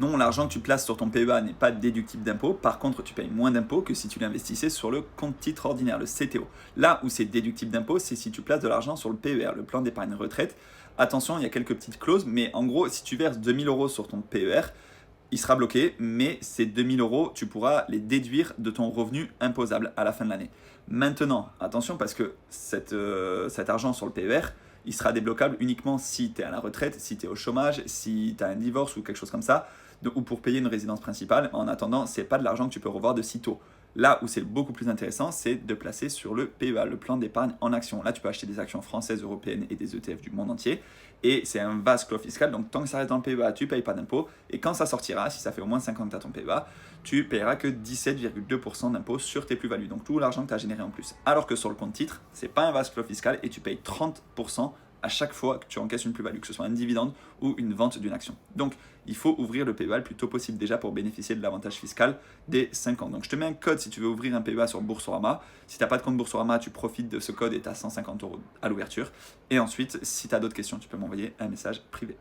Non, l'argent que tu places sur ton PEA n'est pas déductible d'impôt. Par contre, tu payes moins d'impôts que si tu l'investissais sur le compte titre ordinaire, le CTO. Là où c'est déductible d'impôt, c'est si tu places de l'argent sur le PER, le plan d'épargne retraite. Attention, il y a quelques petites clauses, mais en gros, si tu verses 2000 euros sur ton PER, il sera bloqué, mais ces 2000 euros, tu pourras les déduire de ton revenu imposable à la fin de l'année. Maintenant, attention, parce que cet argent sur le PER, il sera débloquable uniquement si tu es à la retraite, si tu es au chômage, si tu as un divorce ou quelque chose comme ça, ou pour payer une résidence principale. En attendant, ce n'est pas de l'argent que tu peux revoir de sitôt. Là où c'est beaucoup plus intéressant, c'est de placer sur le PEA, le plan d'épargne en action. Là, tu peux acheter des actions françaises, européennes et des ETF du monde entier. Et c'est un vaste clos fiscal, donc tant que ça reste dans le PEA, tu ne payes pas d'impôt. Et quand ça sortira, si ça fait au moins 5 ans que tu as ton PEA, tu payeras que 17,2% d'impôt sur tes plus-values, donc tout l'argent que tu as généré en plus. Alors que sur le compte titre, ce n'est pas un vaste clos fiscal et tu payes 30% à chaque fois que tu encaisses une plus-value, que ce soit un dividende ou une vente d'une action. Donc, il faut ouvrir le PEA le plus tôt possible déjà pour bénéficier de l'avantage fiscal des 5 ans. Donc, je te mets un code si tu veux ouvrir un PEA sur Boursorama. Si tu n'as pas de compte Boursorama, tu profites de ce code et tu as 150 euros à l'ouverture. Et ensuite, si tu as d'autres questions, tu peux m'envoyer un message privé.